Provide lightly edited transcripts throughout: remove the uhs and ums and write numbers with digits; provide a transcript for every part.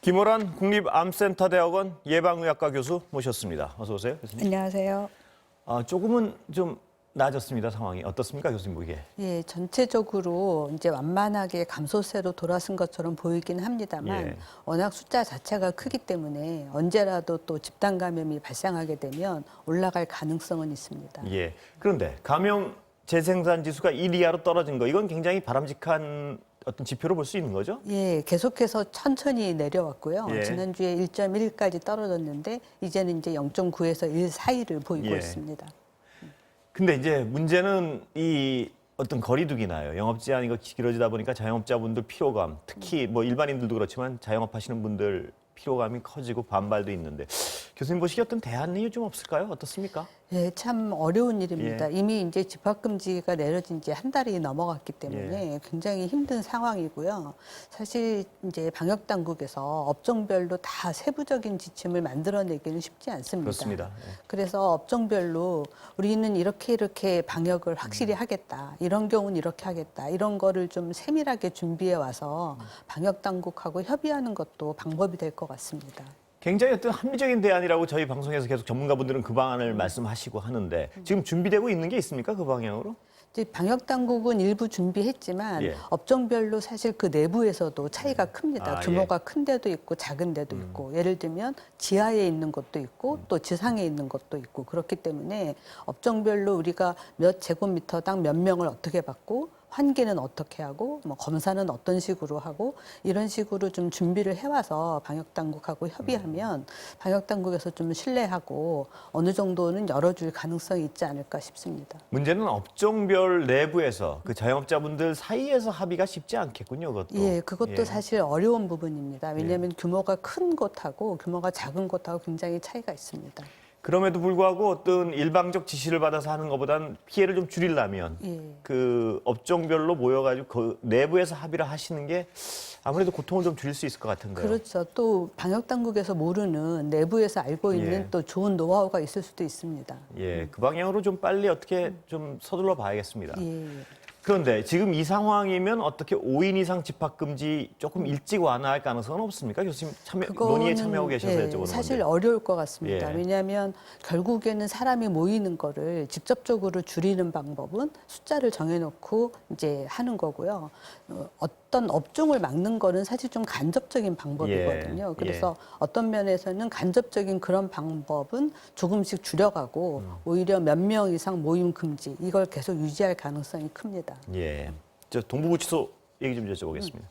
김호란 국립암센터대학원 예방의학과 교수 모셨습니다. 어서 오세요, 교수님. 안녕하세요. 조금은 좀 나아졌습니다, 상황이. 어떻습니까, 교수님 보기에? 예, 전체적으로 이제 완만하게 감소세로 돌아선 것처럼 보이긴 합니다만 예. 워낙 숫자 자체가 크기 때문에 언제라도 또 집단 감염이 발생하게 되면 올라갈 가능성은 있습니다. 예. 그런데 감염 재생산 지수가 1 이하로 떨어진 거, 이건 굉장히 바람직한 어떤 지표로 볼 수 있는 거죠? 예, 계속해서 천천히 내려왔고요. 예. 지난주에 1.1까지 떨어졌는데 이제는 이제 0.9에서 1 사이를 보이고 예. 있습니다. 근데 이제 문제는 이 어떤 거리두기나요. 영업 제한이 길어지다 보니까 자영업자분들 피로감, 특히 뭐 일반인들도 그렇지만 자영업 하시는 분들 피로감이 커지고 반발도 있는데 교수님 보시기에 어떤 대안이 좀 없을까요? 어떻습니까? 예, 참 어려운 일입니다. 이미 이제 집합금지가 내려진 지 한 달이 넘어갔기 때문에 굉장히 힘든 상황이고요. 사실 이제 방역 당국에서 업종별로 다 세부적인 지침을 만들어내기는 쉽지 않습니다. 그렇습니다. 그래서 업종별로 우리는 이렇게 방역을 확실히 하겠다. 이런 경우는 이렇게 하겠다. 이런 거를 좀 세밀하게 준비해 와서 방역 당국하고 협의하는 것도 방법이 될 것 같습니다. 굉장히 어떤 합리적인 대안이라고 저희 방송에서 계속 전문가분들은 그 방안을 말씀하시고 하는데 지금 준비되고 있는 게 있습니까? 그 방향으로? 이제 방역 당국은 일부 준비했지만 예. 업종별로 사실 그 내부에서도 차이가 큽니다. 아, 규모가 큰 데도 있고 작은 데도 있고 예를 들면 지하에 있는 곳도 있고 또 지상에 있는 곳도 있고 그렇기 때문에 업종별로 우리가 몇 제곱미터당 몇 명을 어떻게 받고 환기는 어떻게 하고 뭐 검사는 어떤 식으로 하고 이런 식으로 좀 준비를 해와서 방역 당국하고 협의하면 방역 당국에서 좀 신뢰하고 어느 정도는 열어줄 가능성이 있지 않을까 싶습니다. 문제는 업종별 내부에서 그 자영업자분들 사이에서 합의가 쉽지 않겠군요, 그것도. 예, 그것도 예. 사실 어려운 부분입니다. 왜냐하면 규모가 큰 곳하고 규모가 작은 곳하고 굉장히 차이가 있습니다. 그럼에도 불구하고 어떤 일방적 지시를 받아서 하는 것보다는 피해를 좀 줄이려면 예. 그 업종별로 모여가지고 그 내부에서 합의를 하시는 게 아무래도 고통을 좀 줄일 수 있을 것 같은데요. 그렇죠. 또 방역 당국에서 모르는 내부에서 알고 있는 예. 또 좋은 노하우가 있을 수도 있습니다. 예, 그 방향으로 좀 빨리 어떻게 좀 서둘러 봐야겠습니다. 예. 그런데 지금 이 상황이면 어떻게 5인 이상 집합금지 조금 일찍 완화할 가능성은 없습니까? 교수님 논의에 참여하고 계셔서 예, 여쭤보는 사실 건데. 어려울 것 같습니다. 예. 왜냐하면 결국에는 사람이 모이는 거를 직접적으로 줄이는 방법은 숫자를 정해놓고 이제 하는 거고요. 어떤 업종을 막는 거는 사실 좀 간접적인 방법이거든요. 예. 그래서 어떤 면에서는 간접적인 그런 방법은 조금씩 줄여가고 오히려 몇 명 이상 모임 금지 이걸 계속 유지할 가능성이 큽니다. 예. 저 동부구치소 얘기 좀 여쭤보겠습니다.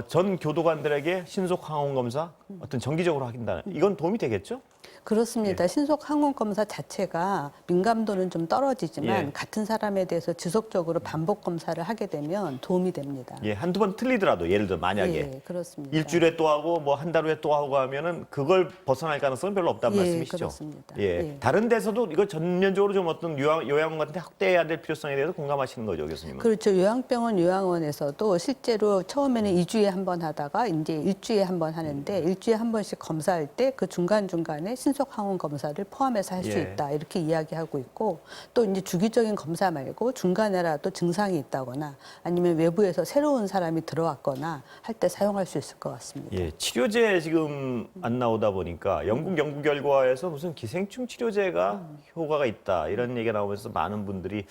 전 교도관들에게 신속 항원 검사 어떤 정기적으로 하긴다. 이건 도움이 되겠죠? 그렇습니다. 신속 항원 검사 자체가 민감도는 좀 떨어지지만 예. 같은 사람에 대해서 지속적으로 반복 검사를 하게 되면 도움이 됩니다. 예, 한두 번 틀리더라도 예를 들어 만약에 예, 그렇습니다. 일주일에 또 하고 뭐 한 달 후에 또 하고 하면은 그걸 벗어날 가능성은 별로 없다는 예, 말씀이시죠? 그렇습니다. 예. 예. 다른 데서도 이거 전면적으로 좀 어떤 요양원 같은 데 확대해야 될 필요성에 대해서 공감하시는 거죠, 교수님은? 그렇죠. 요양병원, 요양원에서도 실제로 처음에는 2주에 한 번 하다가 이제 일주일에 한 번 하는데 일주일에 한 번씩 검사할 때 그 중간중간에 신속 항원 검사를 포함해서 할 수 예. 있다. 이렇게 이야기하고 있고 또 이제 주기적인 검사 말고 중간에라도 증상이 있다거나 아니면 외부에서 새로운 사람이 들어왔거나 할 때 사용할 수 있을 것 같습니다. 예, 치료제 지금 안 나오다 보니까 영국 연구 결과에서 무슨 기생충 치료제가 효과가 있다 이런 얘기가 나오면서 많은 분들이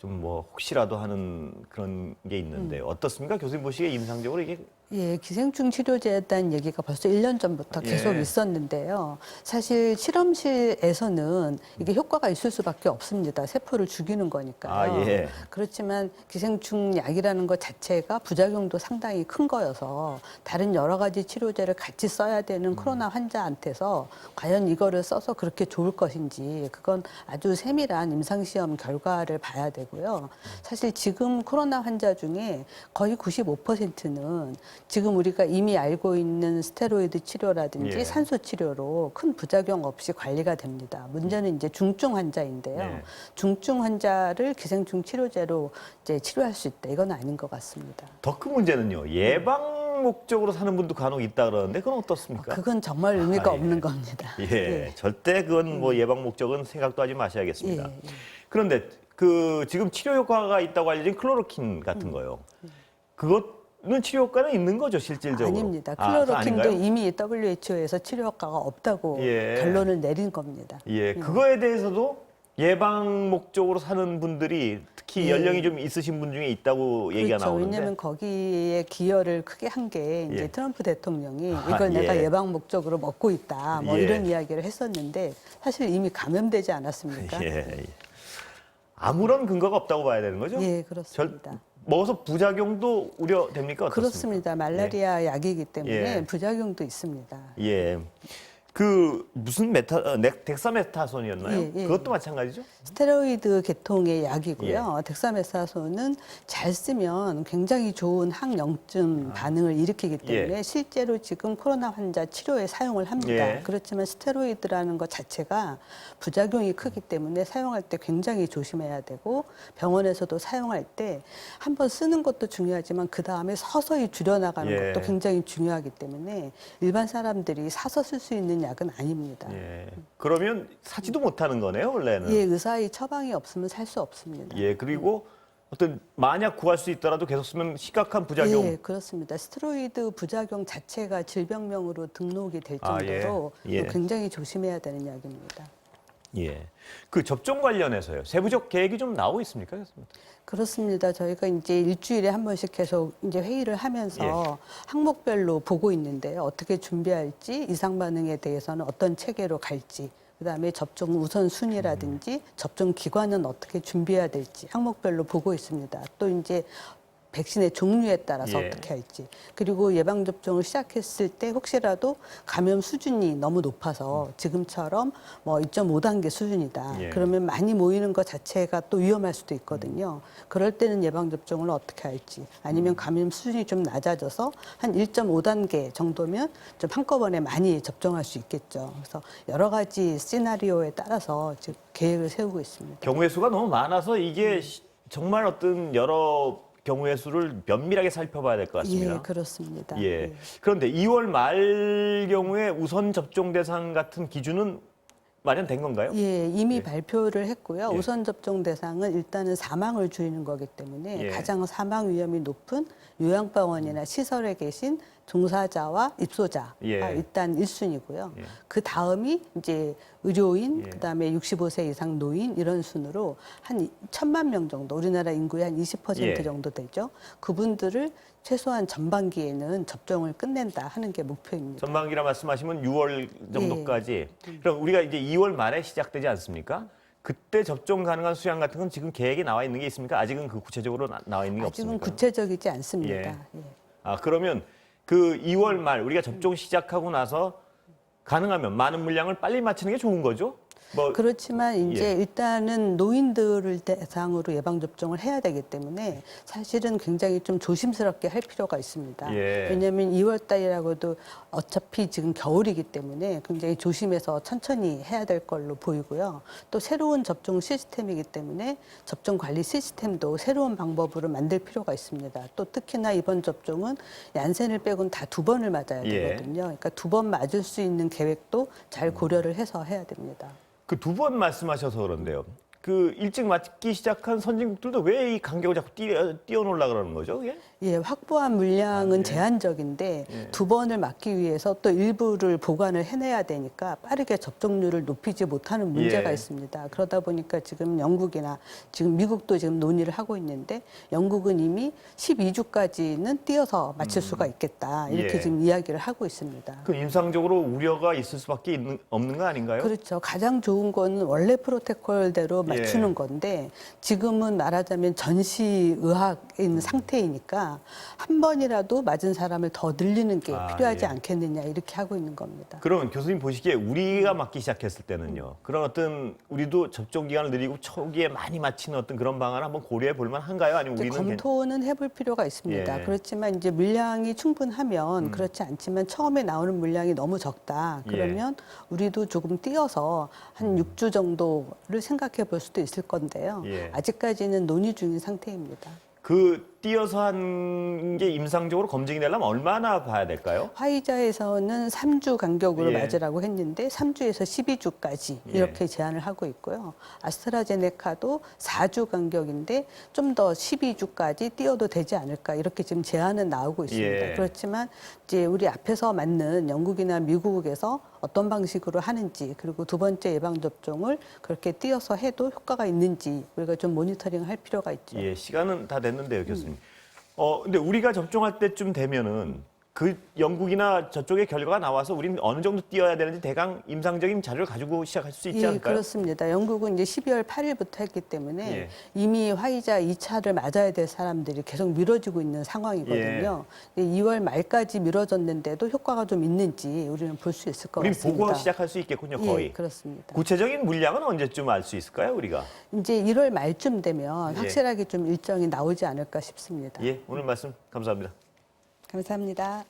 좀 뭐 혹시라도 하는 그런 게 있는데 어떻습니까? 교수님 보시기에 임상적으로 이게 예, 기생충 치료제에 대한 얘기가 벌써 1년 전부터 계속 예. 있었는데요. 사실 실험실에서는 이게 효과가 있을 수밖에 없습니다. 세포를 죽이는 거니까요. 아, 예. 그렇지만 기생충 약이라는 것 자체가 부작용도 상당히 큰 거여서 다른 여러 가지 치료제를 같이 써야 되는 코로나 환자한테서 과연 이거를 써서 그렇게 좋을 것인지 그건 아주 세밀한 임상시험 결과를 봐야 되고요. 사실 지금 코로나 환자 중에 거의 95%는 지금 우리가 이미 알고 있는 스테로이드 치료라든지 예. 산소 치료로 큰 부작용 없이 관리가 됩니다. 문제는 이제 중증 환자인데요. 예. 중증 환자를 기생충 치료제로 이제 치료할 수 있다. 이건 아닌 것 같습니다. 더 큰 문제는요. 예방 목적으로 사는 분도 간혹 있다 그러는데 그건 어떻습니까? 그건 정말 의미가 아, 예. 없는 겁니다. 예, 절대 그건 뭐 예방 목적은 생각도 하지 마셔야겠습니다. 예, 예. 그런데 그 지금 치료 효과가 있다고 알려진 클로로킨 같은 거요. 그것 치료 효과는 있는 거죠, 실질적으로? 아닙니다. 그거 클로로킨도 아닌가요? 이미 WHO에서 치료 효과가 없다고 예. 결론을 내린 겁니다. 예, 그거에 대해서도 예방 목적으로 사는 분들이 특히 예. 연령이 좀 있으신 분 중에 있다고 얘기가 그렇죠. 나오는데. 왜냐하면 거기에 기여를 크게 한 게 이제 예. 트럼프 대통령이 아, 이걸 내가 예. 예방 목적으로 먹고 있다. 뭐 예. 이런 이야기를 했었는데 사실 이미 감염되지 않았습니까? 예. 아무런 근거가 없다고 봐야 되는 거죠? 예, 그렇습니다. 먹어서 부작용도 우려됩니까? 어떻습니까? 그렇습니다. 말라리아 약이기 때문에 예. 부작용도 있습니다. 예. 무슨 덱사메타손이었나요? 예, 예. 그것도 마찬가지죠? 스테로이드 계통의 약이고요. 예. 덱사메타손은 잘 쓰면 굉장히 좋은 항염증 반응을 일으키기 때문에 예. 실제로 지금 코로나 환자 치료에 사용을 합니다. 예. 그렇지만 스테로이드라는 것 자체가 부작용이 크기 때문에 사용할 때 굉장히 조심해야 되고 병원에서도 사용할 때 한번 쓰는 것도 중요하지만 그 다음에 서서히 줄여나가는 예. 것도 굉장히 중요하기 때문에 일반 사람들이 사서 쓸 수 있는 약은 아닙니다. 예. 그러면 사지도 못하는 거네요, 원래는. 예, 의사의 처방이 없으면 살 수 없습니다. 예, 그리고 어떤 만약 구할 수 있더라도 계속 쓰면 심각한 부작용. 예, 그렇습니다. 스테로이드 부작용 자체가 질병명으로 등록이 될 아, 정도로 예. 예. 굉장히 조심해야 되는 약입니다. 예. 그 접종 관련해서요. 세부적 계획이 좀 나오고 있습니까? 그렇습니다. 저희가 이제 일주일에 한 번씩 계속 이제 회의를 하면서 예. 항목별로 보고 있는데요. 어떻게 준비할지, 이상 반응에 대해서는 어떤 체계로 갈지, 그다음에 접종 우선순위라든지 접종 기관은 어떻게 준비해야 될지 항목별로 보고 있습니다. 또 이제 백신의 종류에 따라서 예. 어떻게 할지, 그리고 예방접종을 시작했을 때 혹시라도 감염 수준이 너무 높아서 지금처럼 뭐 2.5단계 수준이다. 예. 그러면 많이 모이는 것 자체가 또 위험할 수도 있거든요. 그럴 때는 예방접종을 어떻게 할지, 아니면 감염 수준이 좀 낮아져서 한 1.5단계 정도면 좀 한꺼번에 많이 접종할 수 있겠죠. 그래서 여러 가지 시나리오에 따라서 지금 계획을 세우고 있습니다. 경우의 수가 너무 많아서 이게 정말 어떤 여러 경우의 수를 면밀하게 살펴봐야 될 것 같습니다. 예, 그렇습니다. 예. 그런데 2월 말 경우에 우선 접종 대상 같은 기준은 마련된 건가요? 예, 이미 예. 발표를 했고요. 예. 우선 접종 대상은 일단은 사망을 줄이는 거기 때문에 예. 가장 사망 위험이 높은 요양병원이나 시설에 계신 종사자와 입소자가 예. 일단 1순위고요. 예. 그 다음이 이제 의료인, 예. 그다음에 65세 이상 노인 이런 순으로 한 1,000만 명 정도, 우리나라 인구의 한 20% 예. 정도 되죠. 그분들을 최소한 전반기에는 접종을 끝낸다 하는 게 목표입니다. 전반기라 말씀하시면 6월 정도까지. 그럼 우리가 이제 2월 말에 시작되지 않습니까? 그때 접종 가능한 수량 같은 건 지금 계획에 나와 있는 게 있습니까? 아직은 그 구체적으로 나와 있는 게 아직은 없습니까? 구체적이지 않습니다. 예. 예. 아, 그러면 그 2월 말 우리가 접종 시작하고 나서 가능하면 많은 물량을 빨리 맞추는 게 좋은 거죠? 뭐 그렇지만 이제 예. 일단은 노인들을 대상으로 예방접종을 해야 되기 때문에 사실은 굉장히 좀 조심스럽게 할 필요가 있습니다. 예. 왜냐하면 2월 달이라고도 어차피 지금 겨울이기 때문에 굉장히 조심해서 천천히 해야 될 걸로 보이고요. 또 새로운 접종 시스템이기 때문에 접종 관리 시스템도 새로운 방법으로 만들 필요가 있습니다. 또 특히나 이번 접종은 얀센을 빼고는 다 2번을 맞아야 예. 되거든요. 그러니까 2번 맞을 수 있는 계획도 잘 고려를 해서 해야 됩니다. 그 2번 말씀하셔서 그런데요. 그 일찍 맞기 시작한 선진국들도 왜 이 간격을 자꾸 뛰어놀라 그러는 거죠? 이게? 예, 확보한 물량은 예. 제한적인데 예. 2번을 맞기 위해서 또 일부를 보관을 해내야 되니까 빠르게 접종률을 높이지 못하는 문제가 예. 있습니다. 그러다 보니까 지금 영국이나 지금 미국도 지금 논의를 하고 있는데 영국은 이미 12주까지는 뛰어서 맞출 수가 있겠다. 이렇게 예. 지금 이야기를 하고 있습니다. 그 임상적으로 우려가 있을 수밖에 없는 거 아닌가요? 그렇죠. 가장 좋은 거는 원래 프로토콜대로 예. 맞추는 건데 지금은 말하자면 전시의학인 상태이니까 한 번이라도 맞은 사람을 더 늘리는 게 필요하지 예. 않겠느냐 이렇게 하고 있는 겁니다. 그럼 교수님 보시기에 우리가 맞기 시작했을 때는요. 그런 어떤 우리도 접종 기간을 늘리고 초기에 많이 맞히는 어떤 그런 방안을 한번 고려해 볼 만한가요? 아니면 이제 우리는 검토는 해볼 필요가 있습니다. 예. 그렇지만 이제 물량이 충분하면 그렇지 않지만 처음에 나오는 물량이 너무 적다. 그러면 우리도 조금 띄어서 한 6주 정도를 생각해 볼 수도 있을 건데요. 예. 아직까지는 논의 중인 상태입니다. 그 띄어서 한 게 임상적으로 검증이 되려면 얼마나 봐야 될까요? 화이자에서는 3주 간격으로 예. 맞으라고 했는데 3주에서 12주까지 이렇게 제한을 하고 있고요. 아스트라제네카도 4주 간격인데 좀 더 12주까지 띄어도 되지 않을까 이렇게 지금 제한은 나오고 있습니다. 예. 그렇지만 이제 우리 앞에서 맞는 영국이나 미국에서 어떤 방식으로 하는지 그리고 두 번째 예방 접종을 그렇게 띄어서 해도 효과가 있는지 우리가 좀 모니터링할 필요가 있죠. 예, 시간은 다 됐는데요, 교수님. 근데 우리가 접종할 때쯤 되면은 그 영국이나 저쪽의 결과가 나와서 우리는 어느 정도 띄어야 되는지 대강 임상적인 자료를 가지고 시작할 수 있지 예, 않을까요? 그렇습니다. 영국은 이제 12월 8일부터 했기 때문에 예. 이미 화이자 2차를 맞아야 될 사람들이 계속 미뤄지고 있는 상황이거든요. 예. 2월 말까지 미뤄졌는데도 효과가 좀 있는지 우리는 볼 수 있을 것 우린 같습니다. 보고 시작할 수 있겠군요, 거의. 예, 그렇습니다. 구체적인 물량은 언제쯤 알 수 있을까요, 우리가? 이제 1월 말쯤 되면 예. 확실하게 좀 일정이 나오지 않을까 싶습니다. 예, 오늘 말씀 감사합니다. 감사합니다.